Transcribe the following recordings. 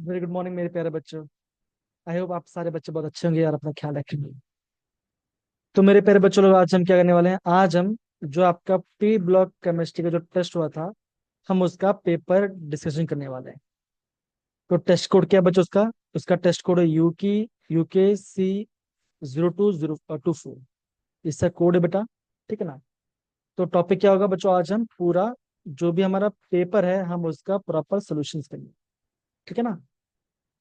Very good morning मेरे प्यारे बच्चों। आई होप आप सारे बच्चे बहुत अच्छे होंगे यार, अपना ख्याल रखेंगे। तो मेरे प्यारे बच्चों लोग, आज हम क्या करने वाले हैं? आज हम जो आपका प्री ब्लॉक केमिस्ट्री का जो टेस्ट हुआ था, हम उसका पेपर डिस्कशन करने वाले हैं। तो टेस्ट कोड क्या है बच्चों? उसका उसका टेस्ट कोड है UK C 02 024। इसका कोड है बेटा, ठीक है ना? तो टॉपिक क्या होगा बच्चों? आज हम पूरा जो भी हमारा पेपर है, हम उसका प्रॉपर सोल्यूशन करेंगे, ठीक है ना?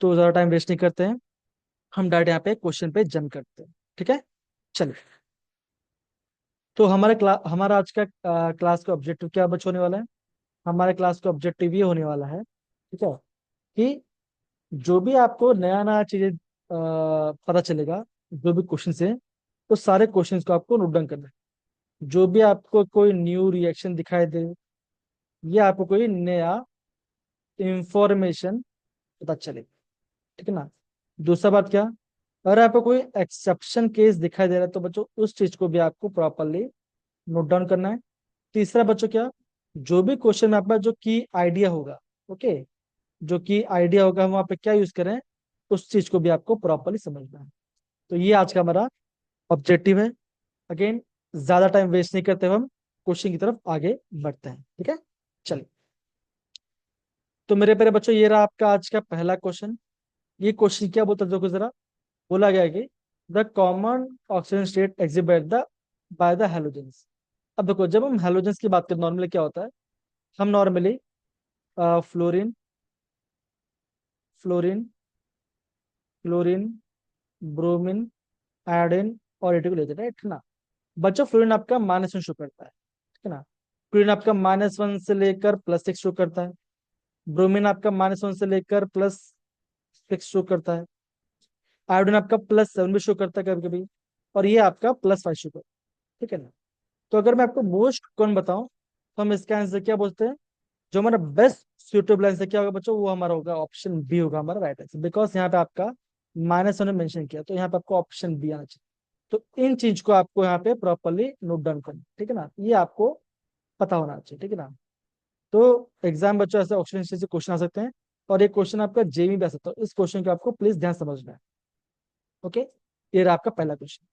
तो ज्यादा टाइम वेस्ट नहीं करते हैं, हम डायरेक्ट यहाँ पे क्वेश्चन पे जंप करते हैं, ठीक है? चलिए। तो हमारा आज का क्लास का ऑब्जेक्टिव क्या बच्चों होने वाला है? हमारे क्लास का ऑब्जेक्टिव ये होने वाला है, ठीक है, कि जो भी आपको नया नया चीजें पता चलेगा, जो भी क्वेश्चन है, तो सारे क्वेश्चंस को आपको नोट डाउन करना है। जो भी आपको कोई न्यू रिएक्शन दिखाई दे, या आपको कोई नया इंफॉर्मेशन पता चले, ठीक है ना? दूसरा बात क्या, अगर आपको कोई एक्सेप्शन केस दिखाई दे रहा है, तो बच्चों उस चीज को भी आपको प्रॉपरली नोट डाउन करना है। तीसरा बच्चों क्या, जो भी क्वेश्चन में आपका जो की आइडिया होगा, ओके, जो की आइडिया होगा हम वहाँ पे क्या यूज करें, उस चीज को भी आपको प्रॉपरली समझना है। तो ये आज का हमारा ऑब्जेक्टिव है। अगेन, ज्यादा टाइम वेस्ट नहीं करते हुए हम क्वेश्चन की तरफ आगे बढ़ते हैं, ठीक है? चलिए। तो मेरे प्यारे बच्चों, ये रहा आपका आज का पहला क्वेश्चन। ये क्वेश्चन क्या बोलता है देखो जरा। बोला गया है कि the common oxygen state exit the by the halogens. अब देखो, जब हम हेलोजेंस की बात करते हैं, नॉर्मली क्या होता है? हम normally fluorine fluorine chlorine, bromine, iodine और एटो को लेते हैं, ठीक ना? बच्चों, फ्लोरीन आपका -1 शो करता है, ठीक है ना? क्लोरीन आपका -1 से लेकर +6 शो करता है। ब्रोमीन आपका -1 से लेकर +6 शो करता है। आयोडीन आपका +7 भी शो करता है कभी कभी। और ये आपका +5 शो करता है, ठीक है ना? तो अगर मैं आपको मोस्ट कौन बताऊं, तो हम इसका आंसर क्या बोलते हैं? जो हमारा बेस्ट सुटेबल आंसर क्या होगा बच्चों? वो हमारा होगा ऑप्शन बी, होगा हमारा राइट आंसर। बिकॉज यहाँ पे आपका -1 ने मेंशन किया, तो यहाँ पे आपको ऑप्शन बी आना चाहिए। तो इन चीज को आपको यहाँ पे प्रॉपरली नोट डाउन करना, ठीक है ना? ये आपको पता होना चाहिए, ठीक है ना? तो एग्जाम बच्चों ऐसे ऑप्शन से क्वेश्चन आ सकते हैं, और ये क्वेश्चन आपका जेवी भी आ सकता है। इस क्वेश्चन को आपको प्लीज ध्यान समझना है, ओके? ये रहा आपका पहला क्वेश्चन।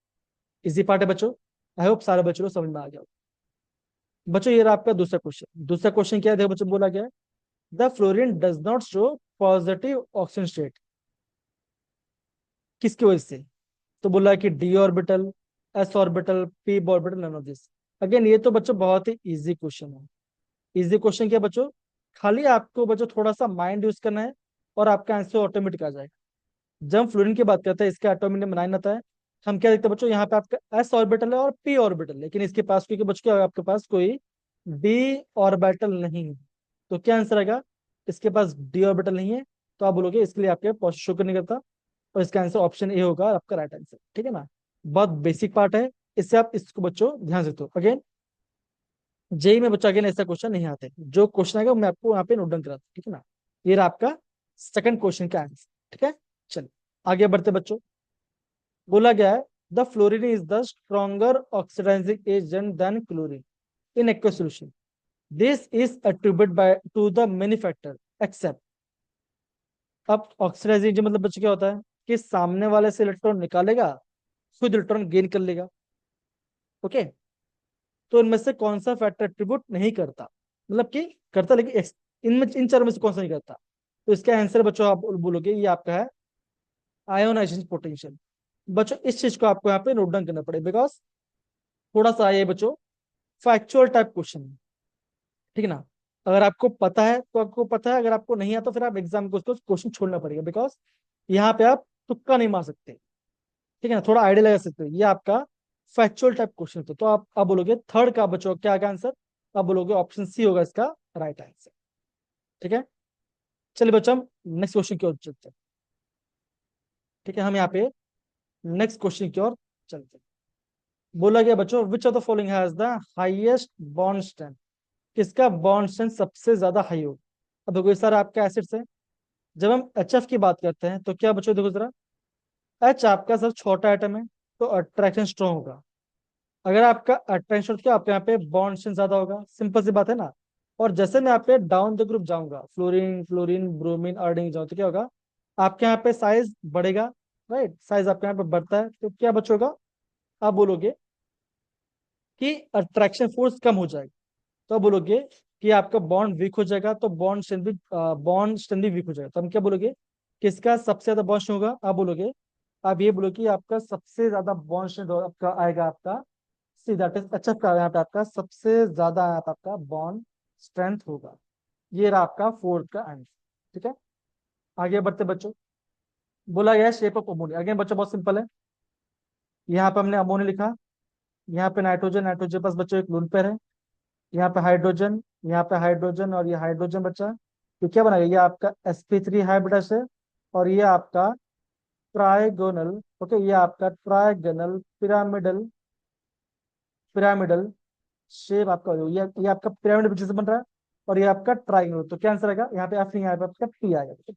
इजी पार्ट है बच्चों, आई होप सारे बच्चों को समझ में आ गया होगा। बच्चों, ये रहा आपका दूसरा क्वेश्चन। दूसरा क्वेश्चन क्या है देखो बच्चों, बोला गया है the fluorine does not show positive oxygen state. किसकी वजह से? तो बोला है कि d orbital, s orbital, p orbital, none of this. Again, ये तो बच्चों बहुत ही इजी क्वेश्चन है। इजी क्वेश्चन क्या बच्चों? खाली आपको बच्चों थोड़ा सा माइंड यूज करना है, और आपका आंसर ऑटोमेटिक आ जाएगा। जब हम फ्लोरीन की बात करते हैं, इसका एटॉमिक नंबर 9 आता है। हम क्या देखते हैं बच्चों? यहाँ पे आपका एस ऑर्बिटल है और पी ऑर्बिटल, लेकिन इसके पास, क्योंकि बच्चों क्या है, आपके पास कोई डी ऑर्बिटल नहीं है। तो क्या आंसर आएगा? इसके पास डी ऑर्बिटल नहीं है, तो आप बोलोगे इसके लिए आपके पास शो नहीं करता। और इसका आंसर ऑप्शन ए होगा आपका राइट आंसर, ठीक है ना? बहुत बेसिक पार्ट है, इससे आप इसको बच्चों ध्यान से। तो अगेन, जेई में बच्चों अगेन ऐसा क्वेश्चन नहीं आते। जो क्वेश्चन आएगा वो मैं आपको यहाँ पे नोट डाउन कराता हूँ, ठीक है ना? ये रहा आपका सेकंड क्वेश्चन का आंसर, ठीक है? चलिए, आगे बढ़ते बच्चों। बोला गया है the fluorine is the stronger oxidising agent than chlorine in aqueous solution. This is attributed by to the many factor except. अब ऑक्सीडाइजिंग एजेंट मतलब बच्चों क्या होता है? कि सामने वाले से इलेक्ट्रॉन निकालेगा, खुद इलेक्ट्रॉन गेन कर लेगा, ओके? तो इनमें से कौन सा फैक्टर एट्रीब्यूट नहीं करता, मतलब कि करता, लेकिन इनमें इन चारों में से कौन सा नहीं करता? तो इसका आंसर बच्चों आप बोलोगे ये आपका है आयोनाइजेशन पोटेंशियल। बच्चों, इस चीज को आपको यहाँ पे नोट डाउन करना पड़ेगा, बिकॉज थोड़ा सा ये बच्चों फैक्चुअल टाइप क्वेश्चन है, ठीक है ना? अगर आपको पता है तो आपको पता है, अगर आपको नहीं आता तो फिर आप एग्जाम को उसको क्वेश्चन छोड़ना पड़ेगा, बिकॉज यहाँ पे आप तुक्का नहीं मार सकते, ठीक है ना? थोड़ा आइडिया लगा सकते हो। ये आपका फैक्चुअल टाइप क्वेश्चन तो आप बोलोगे थर्ड का बच्चों क्या आंसर? आप बोलोगे ऑप्शन सी होगा इसका राइट आंसर, ठीक है? चलिए बच्चों, हम नेक्स्ट क्वेश्चन की ओर चलते हैं, ठीक है? हम यहाँ पे नेक्स्ट क्वेश्चन की ओर चलते हैं। बोला गया बच्चों विच of the following has the highest bond strength. किसका बॉन्ड स्ट्रेंथ सबसे ज्यादा हाई हो? अब देखो, ये सारा आपका एसिड्स है। जब हम एच की बात करते हैं, तो क्या बच्चों देखो जरा, एच आपका सब छोटा एटम है, तो अट्रैक्शन स्ट्रॉन्ग होगा। अगर आपका अट्रैक्शन, क्या आपके यहाँ पे बॉन्ड स्ट्रेंथ ज्यादा होगा, सिंपल सी बात है ना? और जैसे मैं यहाँ पे डाउन द ग्रुप जाऊंगा, फ्लोरीन फ्लोरीन ब्रोमीन आयोडीन जाऊँ, तो क्या होगा? आपके यहाँ पे साइज बढ़ेगा, राइट, साइज आपके यहाँ पे बढ़ता है, तो क्या बचोगा, आप बोलोगे कि अट्रैक्शन फोर्स कम हो जाएगा। तो आप बोलोगे कि आपका बॉन्ड वीक हो जाएगा, तो बॉन्ड स्ट्रेंथ भी वीक हो जाएगा। तो हम क्या बोलोगे, किसका सबसे ज्यादा बॉन्ड स्ट्रेंथ होगा, आप बोलोगे, आप ये बोलो कि आपका सबसे ज्यादा बॉन्ड स्ट्रेंथ आपका आएगा आपका सी, दैट इज अच्छा, यहाँ पे आपका सबसे ज्यादा यहाँ पे आपका बॉन्ड स्ट्रेंथ होगा। ये रहा आपका फोर्थ का आंसर। ठीक है, आगे बढ़ते बच्चों। बोला गया शेप ऑफ अमोनिया, अगेन बच्चों बहुत सिंपल है। यहाँ पे हमने अमोनिया लिखा, यहाँ पे नाइट्रोजन, नाइट्रोजन पास बच्चों एक लोन पेयर है, यहाँ पे हाइड्रोजन, यहाँ पे हाइड्रोजन और ये हाइड्रोजन बचा। तो क्या बना, ये आपका sp3 हाइब्रिडस है, और ये आपका ट्राइगोनल, ओके, ये आपका ट्राइगोनल पिरामिडल पिरामिडल शेप आपका ये आपका पिरामिड जैसे बन रहा है, और ये आपका ट्राइंगल। तो क्या आंसर आएगा, यहाँ पे एफ नहीं आएगा, आपका पी आएगा।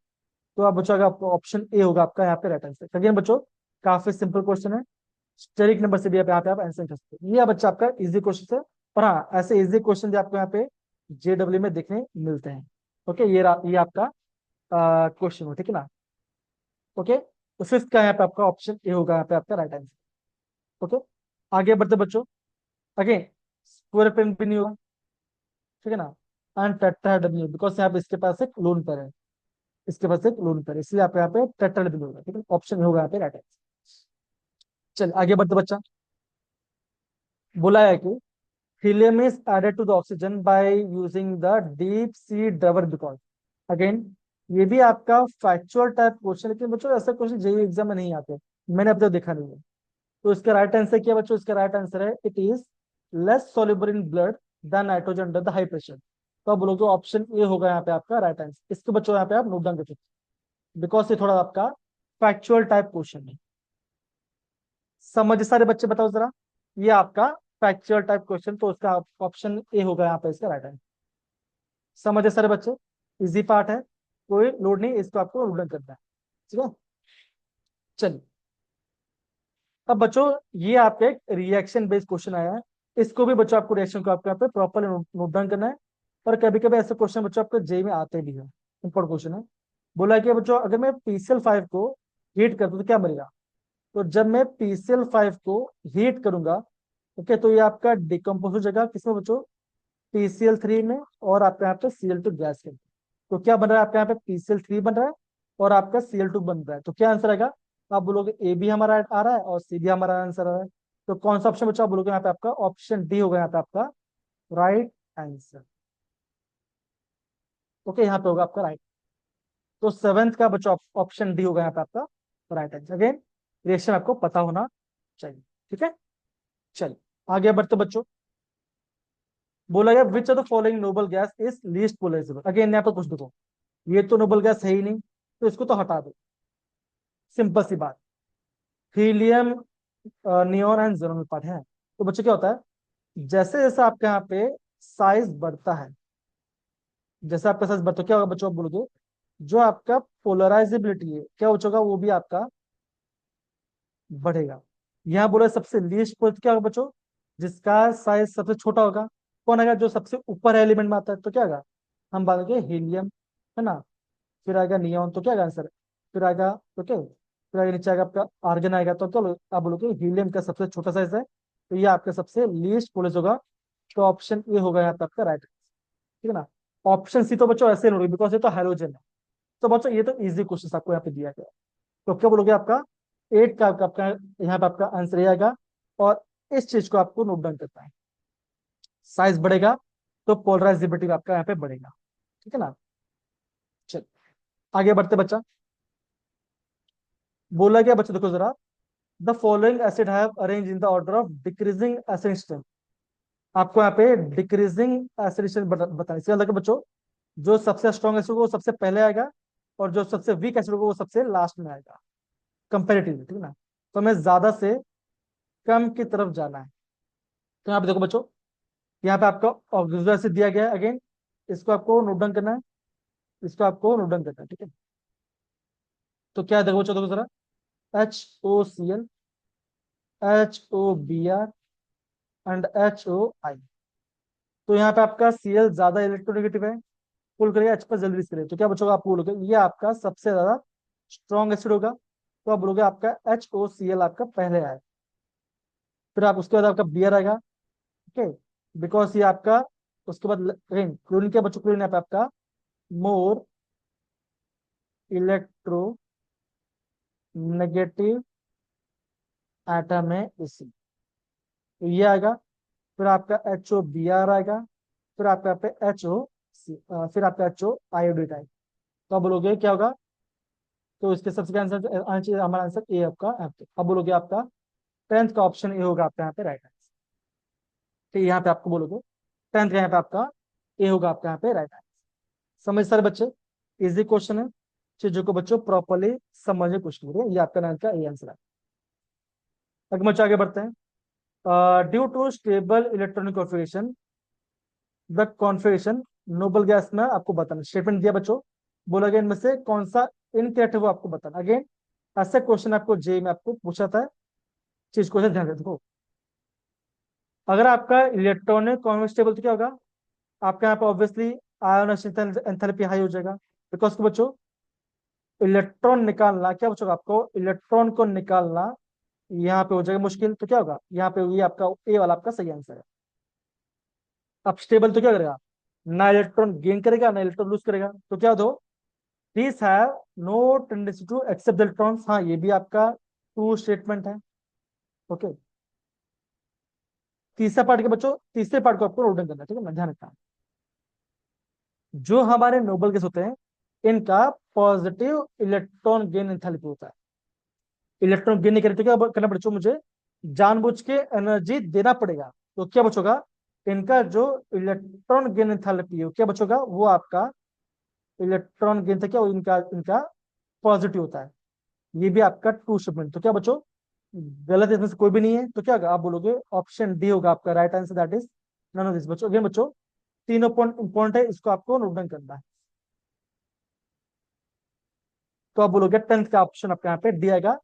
तो आप बच्चों का ऑप्शन ए होगा आपका यहाँ पे राइट आंसर। अगेन बच्चों काफी सिंपल क्वेश्चन है, स्टेरिक नंबर से भी आप यहाँ पे आप आंसर कर सकते हैं। ये बच्चा आपका इजी क्वेश्चन है, पर हाँ ऐसे इजी क्वेश्चन जो आपको यहाँ पे जेडब्ल्यू में देखने मिलते हैं। ओके, ये आपका क्वेश्चन हो, ठीक है ना। ओके, तो फिफ्थ का यहाँ पे आपका ऑप्शन ए होगा यहाँ पे आपका राइट आंसर। ओके, आगे बढ़ते बच्चों। अगेन स्क्वायर पेन भी नहीं होगा, ठीक है ना, एंड टेट्राहेड्रल बिकॉज यहाँ पे इसके पास एक लोन पर है, इसके पास एक लोन पर है, इसलिए आप यहाँ पे टेट्राहेड्रल होगा। ठीक है, ऑप्शन होगा यहाँ पे राइट आंसर। चल आगे बढ़ते बच्चा। बोला है कि helium is added to the oxygen by using the deep sea driver because, again ये भी आपका फैक्चुअल टाइप क्वेश्चन, लेकिन बच्चों ऐसा क्वेश्चन जेईई एग्जाम में नहीं आते, मैंने अब तक देखा नहीं है। तो इसका राइट आंसर क्या बच्चों, इसका राइट आंसर है it is less soluble in blood then nitrogen under the high pressure. तो आप बोलोगे ऑप्शन ए होगा यहाँ पे आपका राइट आंसर। इसको बच्चों यहाँ पे आप नोट डाउन कर सकते हैं, बिकॉज ये थोड़ा आपका फैक्चुअल टाइप क्वेश्चन है। समझ सारे बच्चे बताओ जरा, ये आपका फैक्चुअल टाइप क्वेश्चन, तो उसका ऑप्शन ए होगा यहाँ पे इसका राइट आंसर। समझे सारे बच्चे, इजी पार्ट है, कोई लोड नहीं, इसको आपको रूडन करना है। ठीक है, चलिए अब बच्चों ये आपका एक रिएक्शन बेस्ड क्वेश्चन आया है, इसको भी बच्चों आपको रिएक्शन को आपको यहाँ पे प्रॉपर नोट डाउन करना है। और कभी कभी ऐसे क्वेश्चन बच्चों आपको जेई में आते भी है, इंपॉर्टेंट क्वेश्चन है। बोला कि बच्चों अगर मैं PCl5 को हीट कर दूं तो क्या बनेगा। तो जब मैं PCl5 को हीट करूंगा, ओके, तो ये आपका डिकम्पोज हो जाएगा किसमें बच्चों, PCl3 में, और आपका यहाँ पे Cl2 गैस के। तो क्या बन रहा है आपका यहाँ पे PCl3 बन रहा है और आपका Cl2 बन रहा है। तो क्या आंसर आएगा, आप बोलोगे ए भी हमारा आ रहा है और सी भी हमारा आंसर आ रहा है। तो कौन सा ऑप्शन बच्चा, आप बोलोगे यहाँ पे आपका ऑप्शन डी होगा यहाँ पे आपका राइट आंसर। ओके, यहाँ पे होगा आपका राइट। तो सेवेंथ का बच्चा ऑप्शन डी होगा यहाँ पे आपका राइट आंसर। अगेन रिएक्शन आपको पता होना चाहिए। ठीक है, चलिए आगे बढ़ते बच्चों। बोला गया which of the following noble gas is least polarisable. Again यहाँ पे कुछ देखो, ये तो नोबल गैस है ही नहीं, तो इसको तो हटा दो, सिंपल सी बात। Helium, neon and xenon part है। तो बच्चों क्या होता है, जैसे जैसे आपके यहाँ पे साइज बढ़ता है, जैसे आपका साइज बढ़ता है, क्या होगा बच्चों, आप बोलोगे जो आपका पोलराइजेबिलिटी है क्या हो जाएगा, वो भी आपका बढ़ेगा। यहाँ बोला सबसे लीस्ट पोल क्या होगा बच्चों, जिसका साइज सबसे छोटा होगा। कौन आएगा, जो सबसे ऊपर एलिमेंट में आता है, तो क्या आएगा, हम बात करेंगे हीलियम, है ना। फिर आएगा नियॉन, तो क्या आएगा आंसर, फिर आएगा, ओके, फिर आगे नीचे आएगा आपका आर्गन आएगा। तो क्या आप बोलोगे हीलियम का सबसे छोटा साइज है, तो ये आपका सबसे लीस्ट पोलस होगा। तो ऑप्शन ए होगा यहाँ पे आपका राइट, ठीक है ना। ऑप्शन सी तो बच्चों ऐसे नहीं होगी, बिकॉज ये तो हाइड्रोजन है। तो बच्चों ये तो इजी क्वेश्चन आपको यहाँ पे दिया गया है। तो क्या बोलोगे, आपका एट का आपका यहाँ पे आपका आंसर ये आएगा। और इस चीज को आपको नोट डाउन करना है, साइज बढ़ेगा तो पोलराइजेबिलिटी आपका यहाँ पे बढ़ेगा। ठीक है ना, चल आगे बढ़ते बच्चा। बोला गया बच्चा देखो जरा, the following acid have arrange in the order of decreasing acid strength. आपको यहाँ पे डिक्रीजिंग एसिड स्ट्रेंथ बताना, इसका मतलब बच्चों जो सबसे स्ट्रॉन्ग एसिड होगा वो सबसे पहले आएगा, और जो सबसे वीक एसिड होगा वो सबसे लास्ट में आएगा कंपेरेटिवली। ठीक है ना, तो हमें ज्यादा से कम की तरफ जाना है। तो यहाँ पे देखो बच्चों, यहाँ पे आपका ऑक्सीजन एसिड दिया गया है। अगेन इसको आपको नोट डाउन करना है, इसको आपको नोट डाउन करना है, ठीक है। तो क्या है देखो बच्चों, देखो जरा, HOCl, HOBr एंड HOI। तो यहाँ पे आपका Cl ज्यादा इलेक्ट्रोनेगेटिव है, पुल करेगा H पर जल्दी से करेगा। तो क्या बच्चों, आप बोलोगे ये आपका सबसे ज्यादा स्ट्रॉन्ग एसिड होगा, तो आप बोलोगे आपका HOCl आपका पहले आए, फिर आप उसके बाद आपका Br आएगा। ओके, बिकॉज ये आपका, उसके बाद क्लोरीन क्या बच्चों, क्लोरीन यहाँ पे आपका मोर इलेक्ट्रो नेगेटिव एटम है इसी, तो ये आएगा। फिर आपका HOBr आएगा, फिर आपका यहाँ पे फिर आपका HO आयोडेट आएगा। तो आप बोलोगे क्या होगा, तो इसके सबसे आंसर आना चाहिए हमारा आंसर ए आपका यहाँ पे। अब बोलोगे आपका 10th का ऑप्शन ए होगा आपका यहाँ पे राइट आंसर। ठीक, यहाँ पे आपको बोलोगे 10th का यहाँ पे आपका ए होगा आपका यहाँ पे राइट आंसर। समझ सारे बच्चे, इजी क्वेश्चन है, चीजों को बच्चों प्रॉपरली समझे क्वेश्चन करिए, ये आपका 9th का ए आंसर है। अगर बच्चों आगे बढ़ते हैं, due to stable electronic configuration the configuration noble gas में आपको बताना, स्टेटमेंट दिया बच्चों, बोला गया इनमें से कौन सा इनकरेक्ट है वो आपको बताना। अगेन ऐसे क्वेश्चन आपको जे में आपको पूछा था, चीज को ध्यान से देखो। अगर आपका इलेक्ट्रॉनिक कॉन्स्टेबल तो क्या होगा आपका यहाँ पे ऑब्वियसली आयोनाइजेशन एंथैल्पी हाई हो जाएगा, बिकॉज बच्चों इलेक्ट्रॉन निकालना क्या बच्चों आपको इलेक्ट्रॉन को निकालना यहाँ पे हो जाएगा मुश्किल, तो क्या होगा यहाँ पे ये आपका ए वाला आपका सही आंसर है। अब स्टेबल तो क्या करेगा, ना इलेक्ट्रॉन गेन करेगा ना इलेक्ट्रॉन लूज करेगा, तो क्या दो this have no tendency to accept electrons, हाँ ये भी आपका ट्रू स्टेटमेंट है। ओके, तीसरा पार्ट के बच्चों, तीसरे पार्ट को आपको नोट डाउन करना है, ठीक है ना, ध्यान रखना। जो हमारे नोबल गैस होते हैं इनका पॉजिटिव इलेक्ट्रॉन गेन एंथैल्पी होता है। इलेक्ट्रॉन गेन नहीं करे तो क्या करना पड़ेगा मुझे, जानबूझ के एनर्जी देना पड़ेगा, तो क्या बचोगा इनका जो इलेक्ट्रॉन गेन एंथैल्पी है क्या बचोगा वो आपका इलेक्ट्रॉन गेन था क्या वो इनका इनका पॉजिटिव होता है। ये भी आपका ट्रू स्टेटमेंट, तो क्या बच्चों गलत इसमें से कोई भी नहीं है, तो क्या होगा आप बोलोगे ऑप्शन डी होगा आपका right answer, that is none of this. बच्चों अगेन बच्चों तीनों पॉइंट इंपॉर्टेंट है, इसको आपको नोट डाउन करना है। तो आप बोलोगे 10th का ऑप्शन आपके यहाँ पे डी आएगा,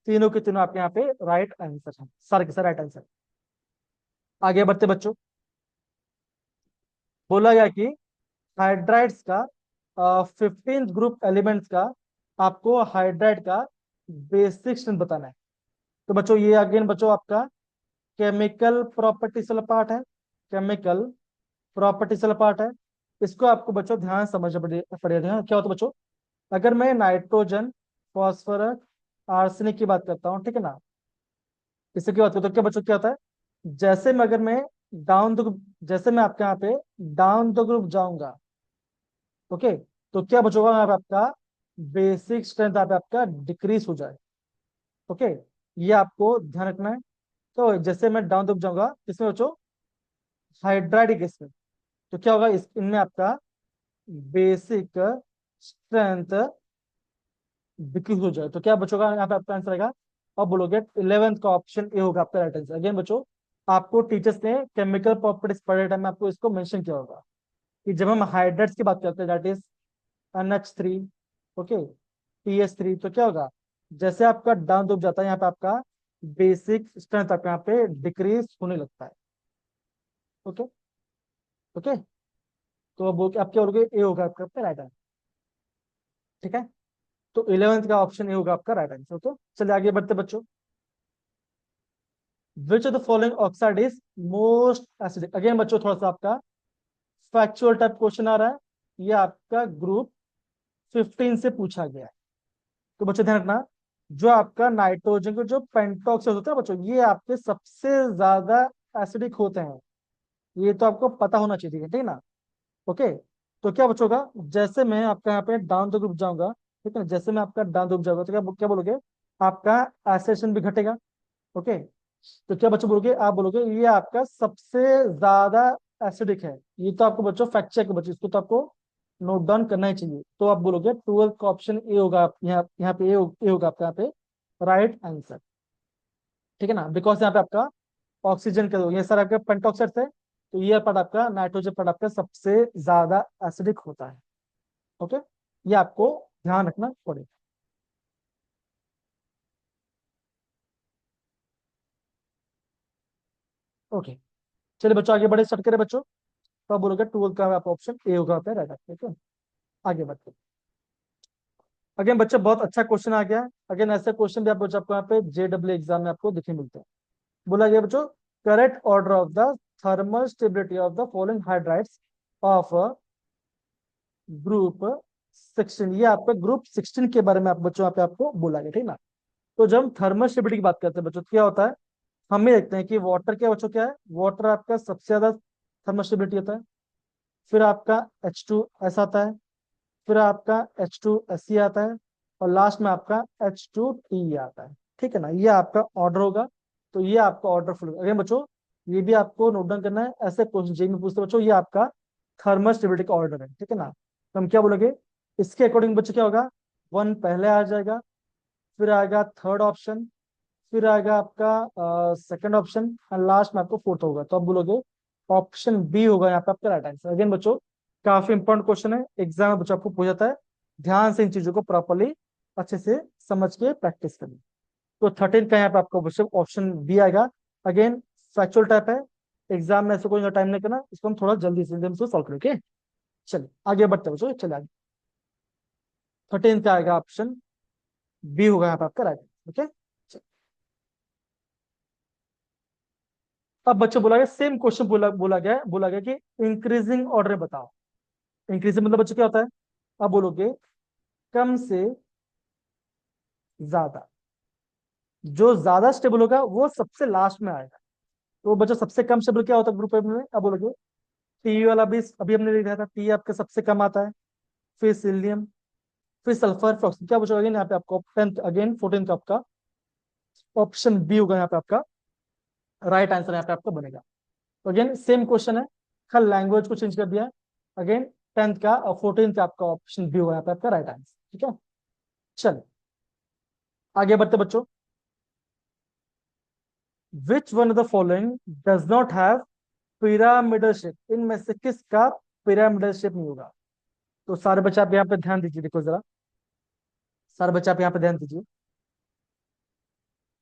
तीनों के तीनों आपके यहाँ पे राइट आंसर है, सारे के सारे राइट आंसर। आगे बढ़ते बच्चों, बोला गया कि हाइड्राइड्स का 15th ग्रुप एलिमेंट्स का आपको हाइड्राइड का बेसिक स्ट्रेंथ बताना है। तो बच्चों ये अगेन बच्चों आपका केमिकल प्रॉपर्टीज वाला पार्ट है, केमिकल प्रॉपर्टीज वाला पार्ट है। इसको आपको बच्चों ध्यान समझना पड़ेगा। क्या होता है बच्चों, अगर मैं नाइट्रोजन फॉस्फोरस आर्सेनिक की बात करता हूँ, ठीक है ना, इससे क्या बात करता हूँ, क्या बच्चों क्या होता है, जैसे मैं अगर मैं डाउन द ग्रुप, जैसे मैं आपके यहाँ पे डाउन द ग्रुप जाऊंगा, ओके, तो क्या बचोगा यहाँ पे आपका बेसिक स्ट्रेंथ यहाँ पे आपका डिक्रीज हो जाए। ओके, ये आपको ध्यान रखना है। तो जैसे मैं डाउन द ग्रुप जाऊंगा किसमें बच्चों, हाइड्राइडिक गैस में, तो क्या होगा इनमें आपका बेसिक स्ट्रेंथ डिक्रीज हो जाए, तो क्या बचोगा यहाँ पे आपका आंसर आएगा। अब बोलोगे 11th का ऑप्शन ए होगा आपका राइट आंसर। अगेन बच्चों आपको टीचर्स ने केमिकल प्रॉपर्टीज पढ़े टाइम में आपको इसको मेंशन किया होगा कि जब हम हाइड्रेट्स की बात करते हैं that is NH3, okay, PS3, तो क्या होगा जैसे आपका डाउन डूब जाता है यहाँ पे आपका बेसिक स्ट्रेंथ आपका यहाँ पे डिक्रीज होने लगता है। ओके, ओके, तो अब आप क्या बोलोगे ए होगा आपका राइट आंसर, ठीक है। तो 11th का ऑप्शन ए होगा आपका राइट आंसर। ओके, चलिए आगे बढ़ते बच्चों। विच of the following oxide is most acidic, again बच्चों थोड़ा सा आपका फैक्चुअल टाइप क्वेश्चन आ रहा है, ये आपका ग्रुप 15 से पूछा गया है। तो बच्चों ध्यान रखना, जो आपका नाइट्रोजन के जो पेंटॉक्साइड होता है बच्चों ये आपके सबसे ज्यादा एसिडिक होते हैं, ये तो आपको पता होना चाहिए, ठीक है ना। ओके, तो क्या बच्चों का जैसे मैं आपका यहाँ पे डाउन द ग्रुप जाऊंगा, ठीक है ना, जैसे मैं आपका डाउन द ग्रुप जाऊंगा तो क्या क्या बोलोगे आपका एसेशन भी घटेगा। ओके, तो क्या बच्चों बोलोगे आप बोलोगे ये आपका सबसे ज्यादा एसिडिक है, ये तो आपको बच्चों फैक्ट चेक बच्चों इसको तो आपको नोट डाउन करना ही चाहिए। तो आप बोलोगे 12th का ऑप्शन ए होगा यहाँ पे ए होगा आपका यहाँ पे राइट आंसर, ठीक है ना, बिकॉज यहाँ पे आपका ऑक्सीजन का ये सर आपका पेंटॉक्साइड है, तो ये पार्ट आपका नाइट्रोजन पार्ट आपका सबसे ज्यादा एसिडिक होता है। ओके, ये आपको ध्यान रखना पड़ेगा। ओके, चलिए बच्चों आगे बढ़े स्टार्ट करें बच्चों। तो आप बोलोगे 12th का आप ऑप्शन ए होगा राइट, ठीक है। आगे बढ़ते हैं। अगेन बच्चे बहुत अच्छा क्वेश्चन आ गया। अगेन ऐसे क्वेश्चन भी आपको आपको यहाँ पे जेडब्ल्यू एग्जाम में आपको दिखने मिलते हैं। बोला गया बच्चों, correct order of the thermal stability of the following hydrides of group 16। ये आपका ग्रुप 16 के बारे में आप बच्चों यहाँ पे आपको बोला गया, ठीक ना। तो जब हम थर्मल स्टेबिलिटी की बात करते हैं बच्चों, तो क्या होता है, हम ये देखते हैं कि वाटर क्या बच्चों क्या है, वाटर आपका सबसे ज्यादा थर्मल स्टेबिलिटी होता है। फिर आपका H2S आता है, फिर आपका H2Se आता है, और लास्ट में आपका H2Te आता है, ठीक है ना। ये आपका ऑर्डर होगा। तो ये आपका ऑर्डर फुल अगेन बच्चों, ये भी आपको नोट डाउन करना है। ऐसे क्वेश्चन जेई में पूछते हैं बच्चों, ये आपका थर्मल स्टेबिलिटी का ऑर्डर है, ठीक है ना। तो हम क्या बोलोगे, इसके अकॉर्डिंग बच्चों क्या होगा, वन पहले आ जाएगा, फिर आएगा थर्ड ऑप्शन, फिर आएगा आपका सेकंड ऑप्शन, और लास्ट में आपको फोर्थ होगा। तो आप बोलोगे ऑप्शन बी होगा यहाँ पे आपका राइट आंसर। अगेन बच्चों, काफी इंपॉर्टेंट क्वेश्चन है, एग्जाम में बच्चों आपको पूछा जाता है। ध्यान से इन चीजों को प्रॉपरली अच्छे से समझ के प्रैक्टिस करिए। तो 13 का यहाँ पे आपको बच्चों ऑप्शन बी आएगा। अगेन फैक्चुअल टाइप है, एग्जाम में ऐसे कोई टाइम नहीं करना, इसको हम थोड़ा जल्दी से सॉल्व करें, ओके। चलिए आगे बढ़ते हैं बच्चों, चलिए आगे। 13 का आएगा ऑप्शन बी होगा यहाँ पे आपका राइट, ओके। अब बच्चों बोला गया, सेम क्वेश्चन बोला गया कि इंक्रीजिंग ऑर्डर बताओ। इंक्रीजिंग मतलब बच्चों क्या होता है, अब बोलोगे कम से ज्यादा। जो ज्यादा स्टेबल होगा वो सबसे लास्ट में आएगा। तो बच्चों सबसे कम स्टेबल क्या होता है ग्रुप में, अब बोलोगे टी वाला भी अभी हमने लिखा था, टी आपका सबसे कम आता है, फिर सिलियम, फिर सल्फर, फिर ऑक्सीजन। क्या बच्चों अगेन यहाँ पे आपको 10th अगेन 14th का आपका ऑप्शन बी होगा यहाँ पे आपका राइट आंसर यहाँ पे आपका बनेगा। तो अगेन सेम क्वेश्चन है, कल लैंग्वेज को चेंज कर दिया। अगेन 10th का और 14th का आपका ऑप्शन बी होगा यहाँ पे आपका राइट आंसर, ठीक है। चलो आगे बढ़ते बच्चों। Which one of the following does not have pyramidal shape, इनमें से किसका पिरामिडल शेप नहीं होगा। तो सारे बच्चे आप यहाँ पे ध्यान दीजिए, देखो जरा, सारे बच्चे आप यहाँ पे ध्यान दीजिए,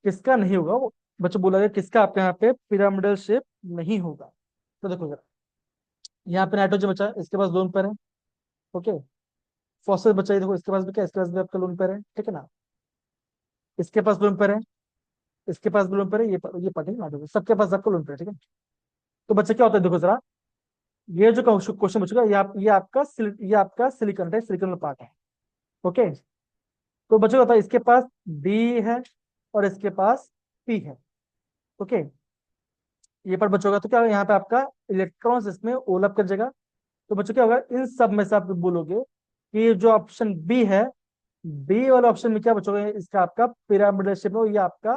किसका नहीं होगा वो। बच्चों बोला गया किसका आपके यहाँ पे पिरामिडल शेप नहीं होगा। तो देखो जरा, यहाँ पे नाइट्रोजन बचा है, इसके पास लोन पेयर है, ओके। फॉस्फोरस बचा है, देखो इसके पास भी क्या, इसके पास भी आपका लोन पेयर है, ठीक है ना। इसके पास लोन पेयर है, इसके पास भी लोन पेयर है, ये पटेंगे ना, सबके पास आपका लोन पेयर है, ठीक है। तो बच्चे क्या होता है, देखो जरा, ये जो क्वेश्चन बचेगा, ये आपका सिलिकॉन है, सिलिकॉन पार्ट है, ओके। तो बच्चों होता है इसके पास डी है और इसके पास पी है, ओके। ये पर बच्चों का तो क्या होगा, यहाँ पे आपका इलेक्ट्रॉन्स इसमें ओवरलैप कर जाएगा। तो बच्चों क्या होगा, इन सब में से आप बोलोगे कि जो ऑप्शन बी है, बी वाले ऑप्शन में क्या बचोगे, इसका आपका पिरामिडल शेप हो, ये आपका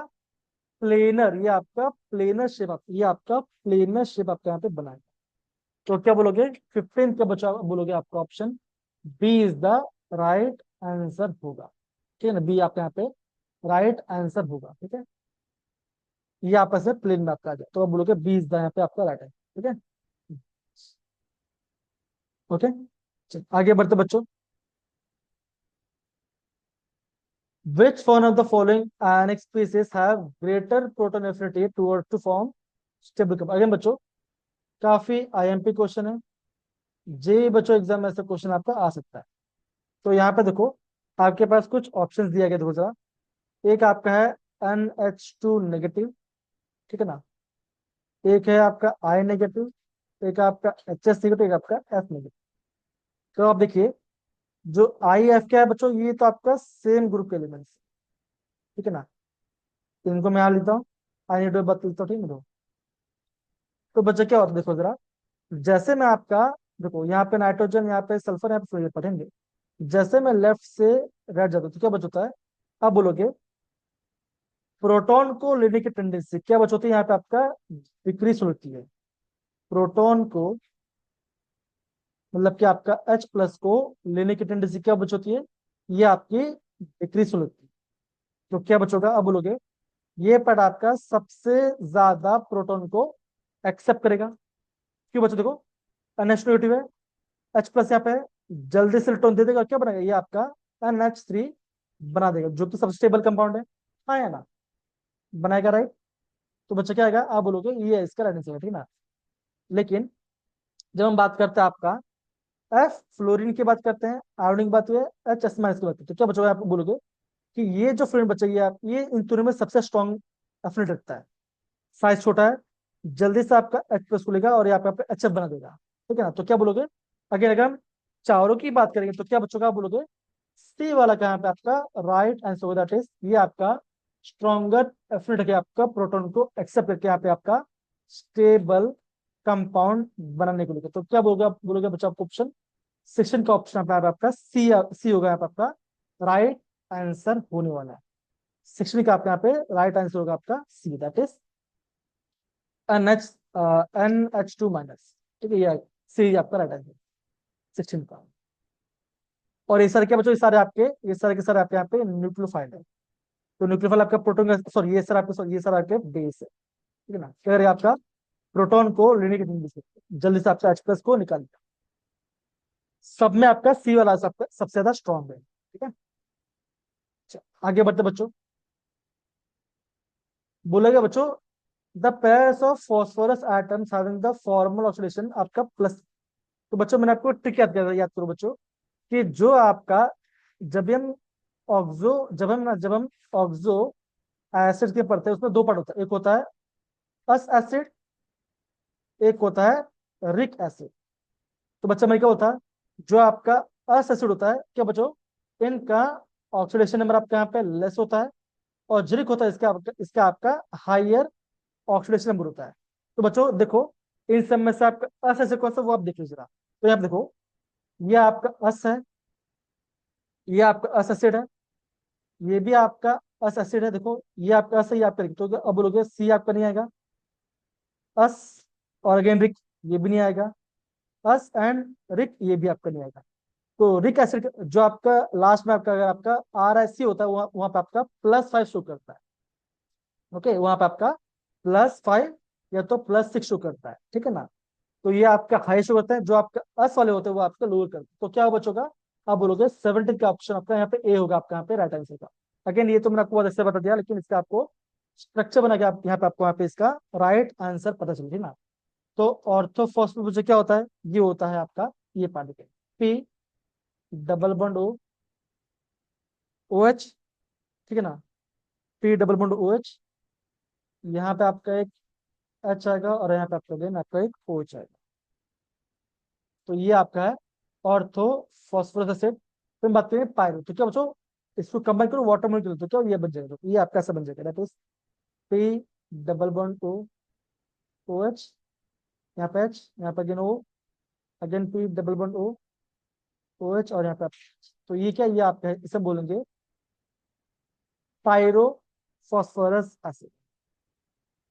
प्लेनर, ये आपका प्लेनर शेप, ये आपका प्लेनर शेप आपका यहाँ पे बनाएगा। तो क्या बोलोगे, 15 का बचा बोलोगे आपका option B is the right answer होगा, ठीक है ना। बी आपके यहाँ पे राइट आंसर होगा, ठीक है। ये आपस में प्लेन में आपका आ जाए, तो आप बोलोगे बी इज द यहाँ पे आपका राइट है, ठीक है, ओके। आगे बढ़ते बच्चों। Which one of the following ionic species have greater proton affinity towards to form stable couple? Again बच्चों, काफी आईएमपी क्वेश्चन है, जे बच्चों एग्जाम में ऐसा क्वेश्चन आपका आ सकता है। तो यहाँ पे देखो, आपके पास कुछ ऑप्शंस दिया गया, देखो जरा। एक आपका है NH2 नेगेटिव, ठीक है ना। एक है आपका I नेगेटिव, एक आपका HS नेगेटिव, एक आपका F नेगेटिव। तो आप देखिए, जो IF क्या है बच्चों, ये तो आपका सेम ग्रुप के एलिमेंट्स, ठीक है ना। तो इनको मैं यहाँ लिखता हूँ, आई नेगेटिव बता देता हूँ, ठीक है। तो बच्चे क्या होता है, देखो जरा, जैसे मैं आपका, देखो यहाँ पे नाइट्रोजन, यहाँ पे सल्फर, यहाँ पे फ्लोरीन पढ़ेंगे। जैसे मैं लेफ्ट से राइट जाता हूँ तो क्या बचता है, अब बोलोगे प्रोटॉन को लेने की टेंडेंसी क्या बचती है, यहाँ पे आपका डिक्रीज होती है। प्रोटॉन को मतलब कि आपका H+ को लेने की टेंडेंसी क्या बचती है, ये आपकी डिक्रीज होती है। तो क्या बचोगा, अब बोलोगे ये पार्ट आपका सबसे ज्यादा प्रोटॉन को एक्सेप्ट करेगा। क्यों बच्चों, देखो NH नेगेटिव है, H+ यहाँ पे है, जल्दी से इलेक्ट्रॉन दे देगा, क्या बनाएगा, ये आपका NH3 बना देगा, जो कि सबसे स्टेबल कंपाउंड है, हाँ या ना, बनाएगा राइट। तो बच्चा क्या आएगा, आप बोलोगे ये इसका राइट आंसर है, ठीक है ना। लेकिन जब हम बात करते हैं आपका एफ फ्लोरीन की बात करते हैं, आयोडीन की बात हुई है, एच एस माइनस की बात करते हैं। तो क्या बचोगे, आप बोलोगे कि ये जो फ्लोरीन बचेगी आप, ये इन तीनों में सबसे स्ट्रॉन्ग एफिनिटी रखता है, साइज छोटा है, जल्दी से आपका एच प्लस को लेगा और यहाँ पे एच एफ बना देगा। ठीक है ना, तो क्या बोलोगे, अगर हम चारों की बात करेंगे तो क्या बच्चों, आप बोलोगे सी वाला कहाँ पे आपका राइट आंसर होगा, दैट इज ये आपका स्ट्रॉन्गर एफिनिटी आपका प्रोटॉन को एक्सेप्ट करके यहाँ पे आपका स्टेबल कंपाउंड बनाने को लेकर। तो क्या बोलोगे, आप बोलोगे बच्चा आपको ऑप्शन सेक्शन का ऑप्शन पे आपका सी, सी होगा यहाँ पे आपका राइट आंसर होने वाला है। सेक्शन का आपका यहाँ पे राइट आंसर होगा आपका C, that is N H, NH2 minus. ठीक है, ये सी आपका राइट आंसर सेक्शन का। और ये सारे क्या बच्चों, ये सारे आपके, ये सारे के सारे आपके यहाँ पे न्यूक्लियोफाइल है। तो न्यूक्लियोफाइल आपका प्रोटोन का, सॉरी ये सर आपके, सॉरी ये सर आपके बेस है। ठीक है ना, कह रहे आपका प्रोटॉन को लेने की जल्दी से आपका H प्लस को निकाल, सब में आपका सी वाला सबसे ज्यादा स्ट्रॉन्ग है। ठीक है, अच्छा, आगे बढ़ते बच्चों, बोलेगा बच्चों the pairs of phosphorus atoms having the formal oxidation आपका प्लस। तो बच्चों मैंने आपको ट्रिक याद करो बच्चों, कि जो आपका, जब हम जब हम ऑक्सो एसिड के पढ़ते हैं उसमें दो पार्ट होता है, एक होता है अस एसिड, एक होता है रिक एसिड। तो बच्चा मैं क्या होता है, जो आपका अस एसिड होता है क्या बच्चों, इनका ऑक्सीडेशन नंबर आपका यहाँ पे लेस होता है, और जिरिक होता है इसका आपका हाइयर ऑक्सीडेशन नंबर होता है। तो बच्चों देखो, इन सब में से आपका अस एसिड कौन सा, वो आप देख लीजिए जरा। तो यहाँ पे देखो, ये आपका अस है, ये आपका अस एसिड है, ये भी आपका अस एसिड है, देखो ये आपका अस है, ये आपका रिक। तो अब बोलोगे सी आपका नहीं आएगा, अस और अगेन रिक ये भी नहीं आएगा, अस एंड रिक ये भी आपका नहीं आएगा। तो रिक एसिड जो आपका लास्ट में आपका, अगर आपका RSC होता है वहां पे आपका +5 शो करता है। ओके, वहां पे आपका +5 या तो +6 शो करता है। ठीक है ना, तो ये आपका हाई शो करता है, जो आपका अस वाले होते हैं वो आपका लोअर करते हैं। तो क्या बचोगा, आप बोलोगे 17 का ऑप्शन आपका यहाँ पे ए होगा, आपका यहाँ पे राइट आंसर का। अगेन ये तो मैंने आपको बहुत अच्छे बता दिया, लेकिन इसका आपको स्ट्रक्चर बना के आप यहाँ पे इसका राइट आंसर पता चल रही ना। तो ऑर्थोफॉस्फेट क्या होता है, ये होता है आपका ये particle P double bond OH। ठीक है ना, पी डबल बॉन्ड OH, यहाँ पे आपका एक H आएगा और यहाँ पे आपका अगेन आपका एक OH आएगा। तो ये आपका है ऑर्थो फॉस्फोरस एसिड। फिर बात करें पायरो, तो क्या बच्चों, इसको कंबाइन करो वाटर मॉलिक्यूल, तो क्या ये बन जाएगा, तो ये आपका ऐसा बन जाएगा, that is P double bond OH, यहाँ पे H, यहाँ पे again O, again P double bond OH और यहाँ पे तो ये क्या, ये आपका है, इसे बोलेंगे पायरो फॉस्फोरस एसिड।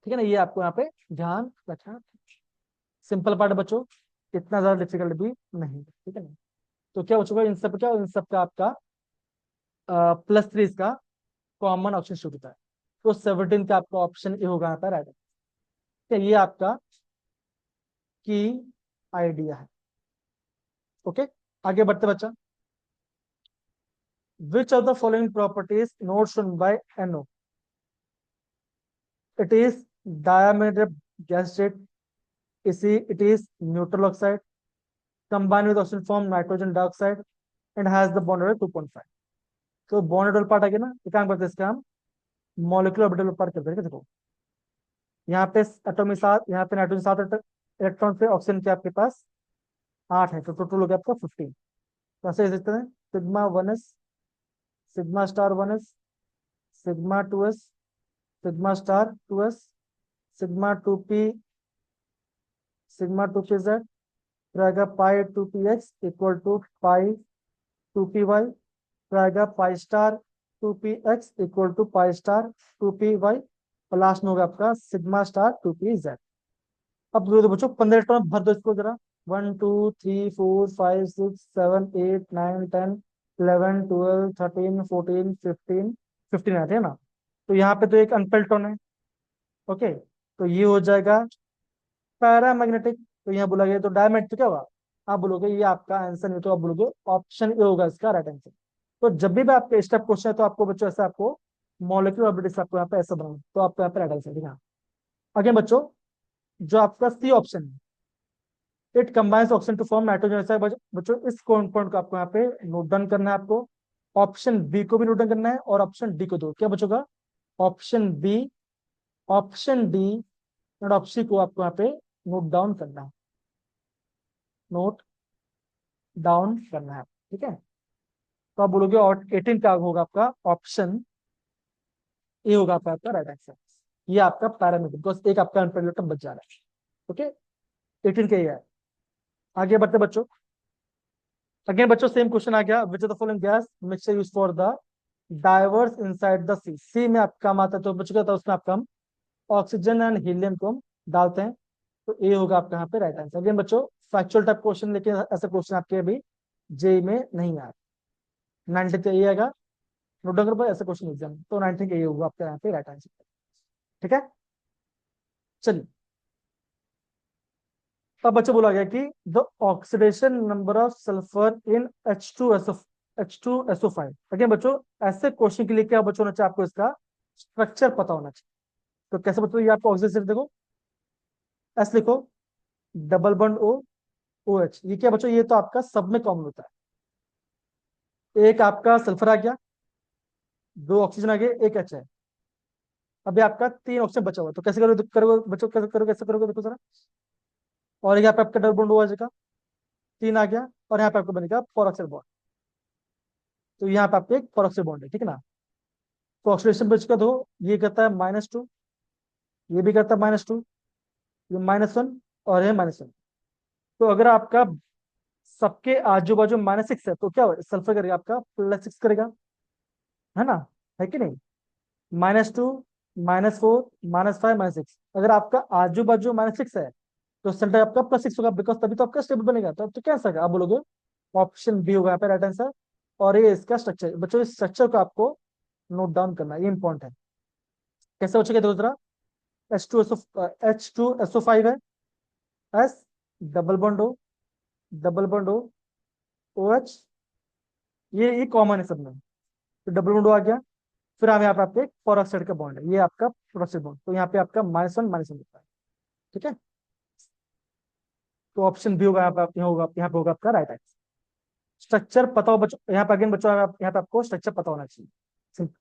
ठीक है ना, ये आपको यहाँ पे ध्यान रखना। सिंपल पार्ट बच्चों, इतना ज्यादा डिफिकल्ट भी नहीं। ठीक है ना, तो क्या बचोगा, इन सब का आपका +3 इसका कॉमन ऑप्शन शुरू होता है। तो 17 का आपका ऑप्शन ए होगा यहाँ पर राइट। ठीक है, ये आपका की आइडिया है। ओके, आगे बढ़ते बच्चा, विच of the following properties note shown by NO, it is diameter gas state, इसी it is neutral oxide, combined with oxygen form nitrogen dioxide and has the bond order 2.5। तो बॉन्ड ऑर्डर पार्ट आ गया ना, ये काम करते हैं इसका हम मॉलिक्यूलर ऑर्बिटल पार्ट करते हैं। देखो यहाँ पे एटॉमिक 7, यहाँ पे नाइट्रोजन 7 इलेक्ट्रॉन पे, ऑक्सीजन के आपके पास 8 है, तो टोटल हो गया आपका 15। तो ऐसे लिख सकते हैं सिग्मा 1s, सिग्मा*1s, सिग्मा 2s, सिग्मा*2s, सिग्मा 2p, सिग्मा 2pz, फिर आएगा पाई 2px equal to pi 2py, फिर आएगा पाई*2px इक्वल टू पाई*2py, और लास्ट में होगा आपका सिग्मा*2pz। अब दो बच्चों 15 इलेक्ट्रॉन भर दो इसको जरा, 1 2 3 4 5 6 7 8 9 10 11 12 13 14 15 15 आते हैं ना। तो यहाँ पे तो एक अनपेल्टोन है। ओके, तो ये हो जाएगा पैरामैग्नेटिक। तो यहाँ बोला गया, तो डायमेट तो क्या होगा, आप बोलोगे ये आपका आंसर नहीं, तो आप बोलोगे ऑप्शन ए होगा इसका राइट आंसर। तो जब भी आपके स्टेप क्वेश्चन है तो आपको बच्चों ऐसा आपको मॉलिक्यूलर ऑर्बिटल्स आपको यहाँ पे ऐसा बनाओ, तो आपको यहाँ पे राइट आंसर। ठीक है, आगे बच्चों जो आपका सी ऑप्शन है, it combines oxygen to form nitrogen. ऐसा है बच्चों, इस कंपाउंड को आपको यहाँ पे नोट डाउन करना है आपको। ऑप्शन बी को भी नोट डाउन करना है और ऑप्शन डी को दो, क्या बचोगा? ऑप्शन बी, ऑप्शन डी और ऑप्शन को आपको यहाँ पे नोट डाउन करना है, नोट डाउन करना है, ठीक है। तो आप बोलोगे और 18 का होगा आपका ऑप्शन ए होगा आपका राइट आंसर। ये आपका पैरामीटर, बिकॉज एक आपका अनपेरिलेटर बच जा रहा है। ओके, 18 का ये है। आगे बढ़ते बच्चों। अगेन बच्चों सेम क्वेश्चन आ गया, which of the following gas mixture use for the divers inside the sea. Sea में आपका काम आता है, तो बच्चों क्या होता है उसमें आपका हम ऑक्सीजन एंड हीलियम को हम डालते हैं। तो ए होगा आपका यहाँ पे राइट आंसर। अगेन बच्चों फैक्चुअल टाइप क्वेश्चन, लेकिन ऐसा क्वेश्चन आपके अभी जेई में नहीं आया। 19 का ये आएगा, नोट डाउन करो ऐसा क्वेश्चन एग्जाम, तो 19 का ये होगा आपका यहाँ पे राइट आंसर, ठीक है। चलिए, अब बच्चों बोला गया कि the oxidation number of sulphur in H2SO5। Again बच्चों ऐसे क्वेश्चन के लिए क्या बच्चों होना चाहिए आपको, इसका स्ट्रक्चर पता होना चाहिए। तो कैसे बच्चों, ये आपको ऑक्सीडेशन देखो, एस लिखो, double bond O, O H. ये क्या बच्चों, ये तो आपका सब में कॉमन होता है। एक आपका सल्फर आ गया, दो ऑक्सीजन आ गए, एक एच है। अभी आपका तीन ऑक्सीजन बचा हुआ है, तो कैसे करोगे करोगे बच्चों, कैसे करोगे, कैसे करोगे देखो जरा। और यहाँ पे आपका डबल बॉन्ड ओ आ जाएगा, तीन आ गया, और यहाँ पे आपको बनेगा फॉरऑक्साइड बॉन्ड। तो यहाँ पे आपके एक फॉरऑक्साइड बॉन्ड है, ठीक है ना। तो ऑक्सीडेशन बच का दो, ये करता है -2, ये भी करता है -2, ये -1 और ये -1। तो अगर आपका सबके आजू बाजू -6 है, तो क्या सल्फर करेगा आपका +6 करेगा, है ना, है कि नहीं। -2, -4, -5, -6। अगर आपका आजू बाजू -6 है, तो सेंटर आपका +6 होगा, बिकॉज तभी तो आपका स्टेबल बनेगा। तो अब तो क्या सर आप बोलोगे ऑप्शन बी होगा यहाँ पे राइट आंसर। और ये इसका स्ट्रक्चर बच्चों, इस स्ट्रक्चर को आपको नोट डाउन करना है, ये इंपॉर्टेंट है। कैसे बच्चों, दूसरा H2SO5 है, S double bond O, double bond O, O H. ये कॉमन है सब में, तो डबल बॉन्ड ओ आ गया। फिर हम यहाँ पे आपके पेरोक्साइड का बॉन्ड है, ये आपका पेरोक्साइड बॉन्ड, तो यहाँ पे आपका -1 होता है, ठीक है। तो ऑप्शन बी होगा यहाँ पे, यहाँ पे होगा आपका राइट आंसर। स्ट्रक्चर पता हो बच्चों, यहाँ पे अगेन बच्चों यहाँ पे आपको स्ट्रक्चर पता होना चाहिए। Simple।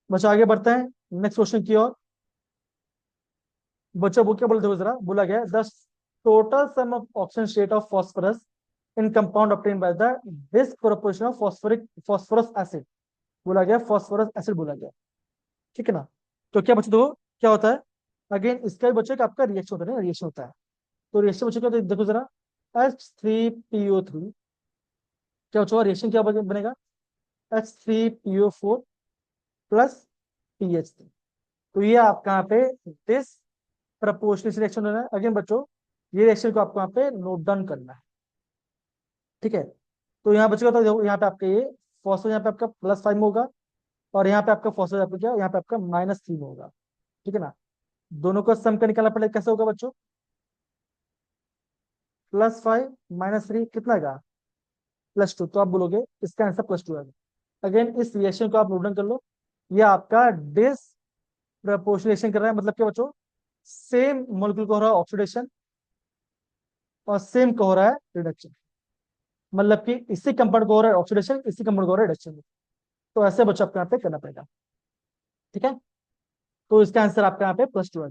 बच्चों आगे बढ़ते हैं नेक्स्ट क्वेश्चन की ओर। बच्चों वो क्या बोलते हो जरा, बोला गया the total sum of oxygen state of phosphorus in compound obtain by the disproportion of phosphorous acid. बोला गया फॉस्फोरस एसिड बोला गया, ठीक है ना। तो क्या बच्चों देखो क्या होता है, अगेन इसका भी बच्चों का आपका रिएक्शन होता है ना, रिएक्शन होता है। तो रिएक्शन बच्चों का देखो जरा, H3PO3, क्या बच्चों रिएक्शन क्या बनेगा, H3PO4 प्लस PH3। तो ये आपका यहाँ पे दिस प्रपोर्शनल रिएक्शन हो रहा है। अगेन बच्चों ये रिएक्शन को आपको यहाँ पे नोट डाउन करना है, ठीक है। तो यहाँ बच्चों का, तो यहाँ पे आपका ये फॉस्फोरस यहाँ पे आपका +5 होगा, और यहाँ पे आपका फॉस्फोरस आपका क्या, यहाँ पे आपका -3 होगा, ठीक है ना। दोनों को सम का निकालना पड़ेगा, कैसे होगा बच्चों, +5 -3 कितना का, +2। तो आप बोलोगे इसका आंसर +2 है। अगेन इस रिएक्शन को आप नोट डाउन कर लो, ये आपका डिस प्रपोर्शनलेशन कर रहा है, मतलब क्या बच्चों, सेम मोलिक्यूल को हो रहा है ऑक्सीडेशन और सेम को हो रहा है रिडक्शन। मतलब कि इसी कंपाउंड को हो रहा है ऑक्सीडेशन, इसी कंपाउंड को हो रहा है रिडक्शन। तो ऐसे बच्चों आपको यहाँ पे करना पड़ेगा, ठीक है। तो इसका आंसर आपका यहाँ पे +2 है।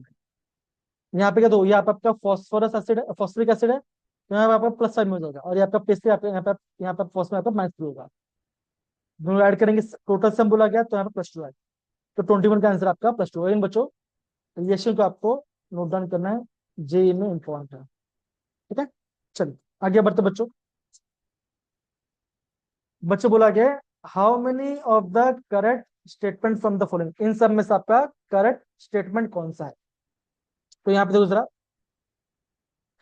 यहाँ पे क्या, दो ये आपका फॉस्फोरस एसिड है, फॉस्फोरिक एसिड है, तो यहाँ पे आपका +5 में हो जाएगा, और ये आपका पेस्ट आपका यहाँ पे फॉस्फोरस आपका -3 होगा। दोनों ऐड करेंगे, टोटल सम बोला गया, तो यहाँ पे +2 है। तो 21 का आंसर आपका +2 है। इन बच्चों रिएक्शन को आपको नोट डाउन करना है, जेई में इंपॉर्टेंट है, ठीक है। चलिए आगे बढ़ते बच्चों। बच्चों बोला गया how many of the correct statement from the following, इन सब में से आपका करेक्ट स्टेटमेंट कौन सा है। तो यहाँ पे देखो जरा,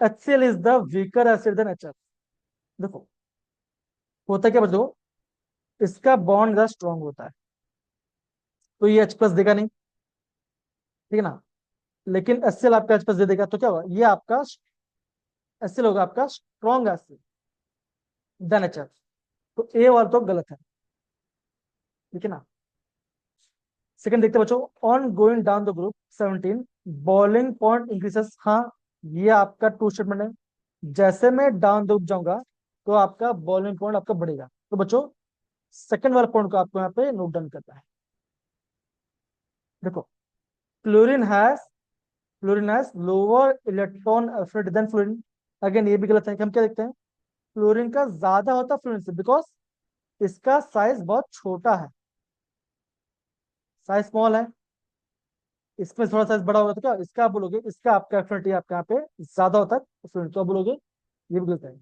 HCl is the weaker acid then HF। देखो होता क्या बच्चों, इसका बॉन्ड ज्यादा स्ट्रॉन्ग होता है, तो ये H+ देगा नहीं, ठीक है ना। लेकिन HCl आपका H+ दे देगा, तो क्या होगा, ये आपका HCl होगा आपका स्ट्रॉन्ग एसिड देन HF। तो ए वाला तो गलत है, ठीक है ना। सेकंड देखते हैं बच्चों, on going down the group 17 boiling point increases. हाँ ये आपका टू स्टेटमेंट है। जैसे मैं डाउन रुक जाऊंगा तो आपका बॉइलिंग पॉइंट आपका बढ़ेगा। तो बच्चों सेकंड वाला पॉइंट को आपको यहाँ पे नोट डाउन करना है। देखो, chlorine has chlorine has lower electron affinity then fluorine. Again ये भी गलत है कि हम क्या देखते हैं, क्लोरीन का ज्यादा होता है फ्लोरीन से, बिकॉज इसका साइज बहुत छोटा है, साइज स्मॉल है। इसमें थोड़ा साइज बड़ा होगा तो क्या इसका आप बोलोगे, इसका आपका एफिनिटी आपका यहाँ पे ज्यादा होता है फ्लोरीन, तो आप बोलोगे ये भी गलत है।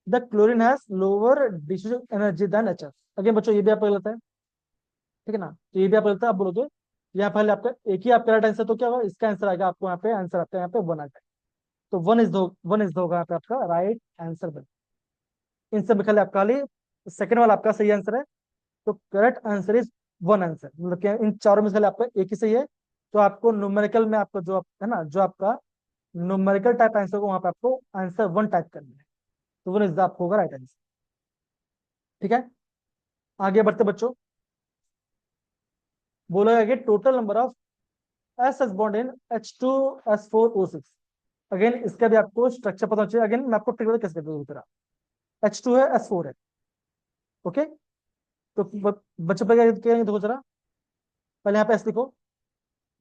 The chlorine has lower diffusion energy then H. Again बच्चों ये भी आपका गलत है, ठीक है ना। तो ये भी आपका गलत है, आप बोलोगे यहाँ पहले आपका एक ही आपका राइट आंसर, तो क्या होगा इसका आंसर आएगा आपको यहाँ पे, आंसर आपका यहाँ पे वन आ जाएगा। तो वन इज द होगा यहाँ पे आपका राइट आंसर। इन सब में खाली आपका खाली सेकंड वाला आपका सही आंसर है। तो correct answer is one answer, मतलब क्या इन चारों में से खाली आपका एक ही सही है। तो आपको न्यूमेरिकल में आपका जो है ना, जो आपका न्यूमेरिकल टाइप आंसर को वहां पे आपको आंसर वन टाइप करना है। तो वन इज आपको होगा राइट आंसर। ठीक है, आगे बढ़ते बच्चों। बोला कि total number of S S bond in H2S4O6। Again इसका भी आपको स्ट्रक्चर पता चाहिए। अगेन मैं आपको ट्रिक कैसे करता हूँ। H2 है, S4 है, ओके। तो बच्चों पे क्या देखो जरा, पहले यहाँ पे एस लिखो,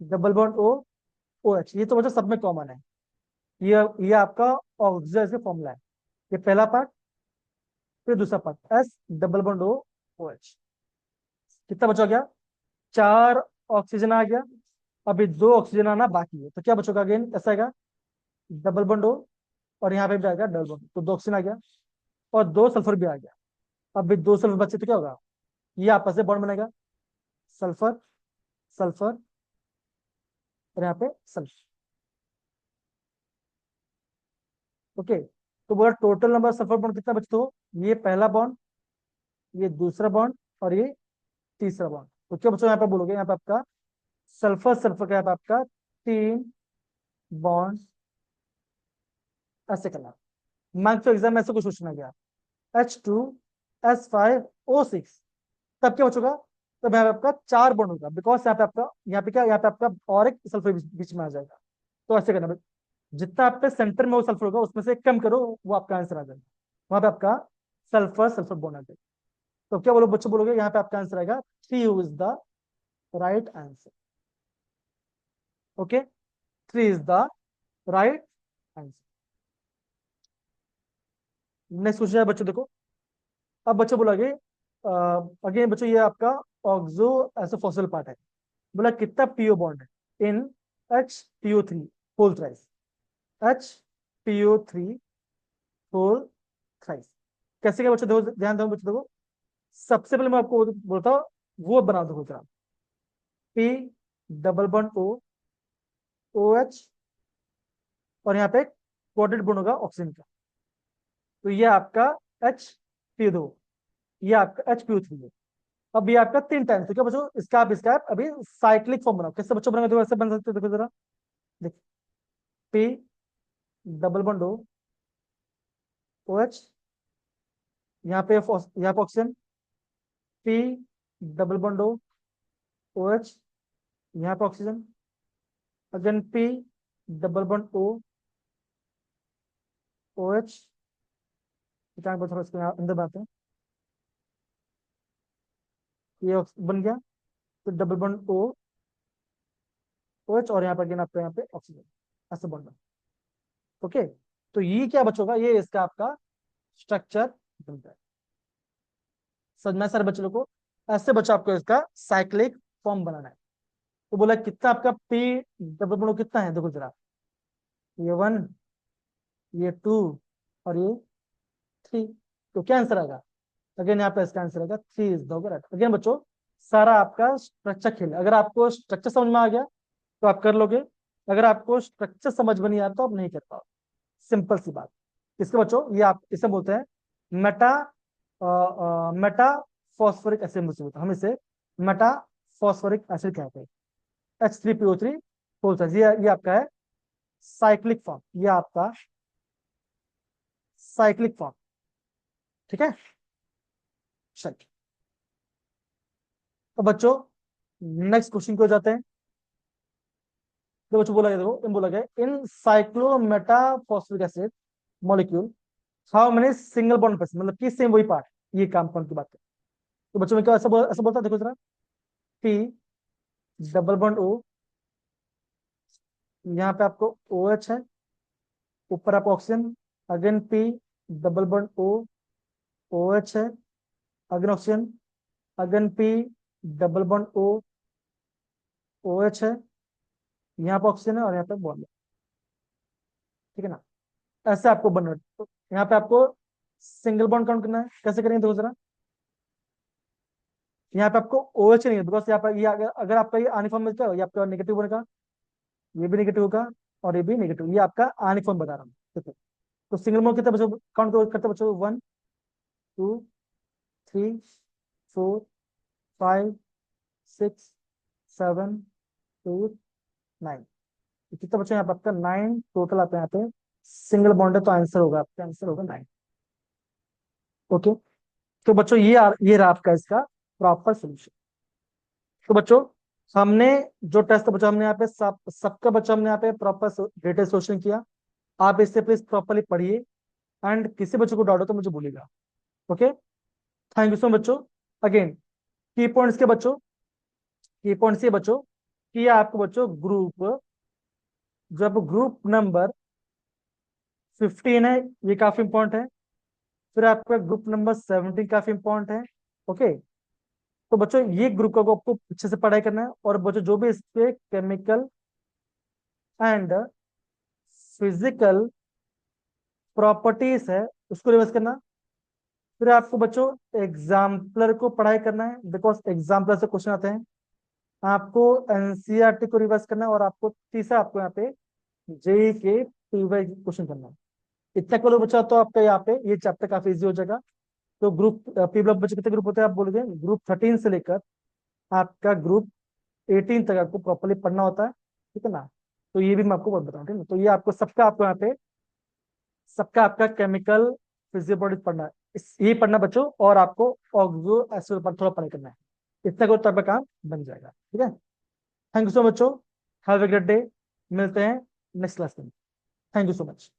डबल बॉन्ड OH, ये तो बच्चों सब में कॉमन है। ये आपका ऑक्सीजन फॉर्मूला है। ये पहला पार्ट, फिर दूसरा part, S double bond OH। कितना बचा गया, चार ऑक्सीजन आ गया। अभी दो ऑक्सीजन आना बाकी है, तो क्या बचोगा, अगेन ऐसा आएगा डबल बॉन्ड O, और यहाँ पे भी आएगा डबल बॉन्ड, तो दो ऑक्सीजन आ गया और दो सल्फर भी आ गया। अभी दो सल्फर बचे तो क्या होगा, ये आपस में बॉन्ड बनेगा, सल्फर सल्फर, और यहाँ पे सल्फर, ओके। तो बोला टोटल नंबर सल्फर बॉन्ड कितना बचते हो, ये पहला बॉन्ड, ये दूसरा बॉन्ड, और ये तीसरा बॉन्ड। तो क्या बच्चों यहाँ पे बोलोगे, यहाँ पे आपका सल्फर सल्फर का यहाँ पे आपका तीन बॉन्ड ऐसे करना। मार्क्स तो एग्जाम में ऐसे कुछ पूछना गया, H2S5O6, तब क्या बचोगा, तब यहाँ पे आपका चार बॉन्ड होगा, बिकॉज यहाँ पे आपका, यहाँ पे क्या, यहाँ पे आपका और एक सल्फर बीच में आ जाएगा। तो ऐसे करना, जितना आप पे सेंटर में वो सल्फर होगा उसमें से कम करो, वो आपका आंसर आ जाएगा। वहां पे आपका सल्फर सल्फर बॉन्ड आ जाएगा। तो क्या बोलो बच्चों, बोलोगे यहाँ पे आपका आंसर आएगा 3 is the right answer, okay. 3 is the right answer. Next question है बच्चों, देखो। अब बच्चों बोलोगे, अगेन बच्चों ये आपका ऑक्सो ऐसा फॉसिल पार्ट है। बोला कितना पीओ बॉन्ड है in H PO3 whole thrice, H PO3 whole thrice. कैसे क्या बच्चों, देखो ध्यान दो बच्चों, देखो सबसे पहले मैं आपको बोलता हूँ, वो बना दो जरा, P डबल बॉन्ड OH, और यहाँ पे कोटेड बॉन्ड होगा ऑक्सीजन का। तो ये आपका H PO2, ये आपका H PO3 है। अब ये आपका तीन टाइम्स, तो क्या बच्चों इसका आप अभी साइक्लिक फॉर्म बनाओ। कैसे बच्चों बनाओगे, तो ऐसे बन सकते हो, देखो जरा, देखो, P डबल बॉन्ड OH, यहाँ पे oxygen, P double bond OH, यहाँ पे oxygen, again P double bond OH, थोड़ा इसको यहाँ अंदर बात है, ये बन गया, तो डबल बॉन्ड OH, और यहाँ पर अगेन आपका यहाँ पे ऑक्सीजन, ऐसे बॉन्ड, ओके। तो ये क्या बच्चों का, ये इसका आपका स्ट्रक्चर बनता है। समझना सर बच्चों को, ऐसे बच्चों आपको इसका साइक्लिक फॉर्म बनाना है। तो बोला कितना आपका P डबल बॉन्ड कितना है, देखो जरा, ये वन, ये टू, और ये थ्री। तो क्या आंसर आएगा, अगेन यहाँ पे इसका आंसर आएगा 3 इज द करेक्ट। अगेन बच्चों सारा आपका स्ट्रक्चर खेल है। अगर आपको स्ट्रक्चर समझ में आ गया तो आप कर लोगे, अगर आपको स्ट्रक्चर समझ में नहीं आता तो आप नहीं कर पाओ, सिंपल सी बात। इसके बच्चों ये आप इसे बोलते हैं मेटा मेटा फॉस्फोरिक एसिड, मुझसे बोलते हैं हम इसे मेटा फॉस्फोरिक एसिड कहते हैं। H3PO3 बोलता है, ये आपका है साइक्लिक फॉर्म, ये आपका साइक्लिक फॉर्म, ठीक है। चलिए, तो बच्चों नेक्स्ट क्वेश्चन को जाते हैं। देखो बच्चों बोला गया, देखो इन बोला गया in cyclometaphosphoric acid molecule how many single bond present, मतलब कि सेम वही पार्ट, ये कंपाउंड की बात है। तो बच्चों में क्या ऐसा बोलता है, देखो जरा, पी डबल बॉन्ड ओ, यहाँ पे आपको ओ एच है, ऊपर आपको oxygen, again P double bond O, O H है, again oxygen, again P double bond O, O H है, यहाँ पे ऑक्सीजन है और यहाँ पे बॉन्ड है, ठीक है ना। ऐसे आपको बनना, तो यहाँ पे आपको सिंगल बॉन्ड काउंट करना है, कैसे करेंगे देखो जरा। यहाँ पे आपको ओ एच नहीं है, बिकॉज यहाँ पर ये अगर आपका ये आनी फॉर्म में क्या हो, ये आपका नेगेटिव बनेगा, ये भी नेगेटिव होगा और ये भी नेगेटिव, ये आपका आनी फॉर्म बता रहा हूँ, ठीक है। तो सिंगल बॉन्ड कितने बच्चों काउंट करते बच्चों, 1 2 3 4 5 6 7 8 9, कितना बच्चों यहाँ पे आपका 9 टोटल, आपका यहाँ पे सिंगल बॉन्ड है, तो आंसर होगा आपका, आंसर होगा 9। ओके, तो बच्चों ये रहा आपका इसका प्रॉपर सोल्यूशन। तो बच्चों हमने जो टेस्ट बच्चों हमने यहाँ पे सबका बच्चों हमने यहाँ पे प्रॉपर डिटेल सोल्यूशन किया। आप इससे प्लीज प्रॉपरली पढ़िए, एंड किसी बच्चों को डाउट हो तो मुझे बोलिएगा। Okay, thank you so much बच्चों। अगेन की पॉइंट्स के बच्चों, की पॉइंट्स ये बच्चों कि आपको बच्चों ग्रुप, जब ग्रुप नंबर 15 है, ये काफी इंपॉर्टेंट है। फिर आपका ग्रुप नंबर 17 काफी इंपॉर्टेंट है। ओके, तो बच्चों ये ग्रुप का आपको अच्छे से पढ़ाई करना है, और बच्चों जो भी इस पे केमिकल एंड फिजिकल प्रॉपर्टीज है उसको रिवर्स करना। फिर आपको बच्चों एग्जाम्पलर को पढ़ाई करना है, बिकॉज एग्जाम्पलर से क्वेश्चन आते हैं। आपको एनसीईआरटी को रिवर्स करना है, और आपको तीसरा आपको यहाँ पे जेई के पीवाई क्वेश्चन करना है। इतना करो बच्चा, तो आपका यहाँ पे ये चैप्टर काफी इजी हो जाएगा। तो ग्रुप पी ब्लॉक बच्चे कितने ग्रुप होते हैं आप बोलोगे, ग्रुप 13 से लेकर आपका ग्रुप 18 तक आपको प्रॉपरली पढ़ना होता है, ठीक है ना। तो ये भी मैं आपको बताऊँ, ठीक है ना। तो ये आपको सबका आपको यहाँ पे सबका आपका केमिकल फिजियोलॉजी पढ़ना है, ये पढ़ना बच्चों, और आपको ऑक्सो एसिड पर थोड़ा पढ़ाई करना है। इतना को तब काम बन जाएगा, ठीक है। थैंक यू सो मच बच्चों, हैव ए ग्रेट डे, मिलते हैं नेक्स्ट क्लास में। Thank you so much.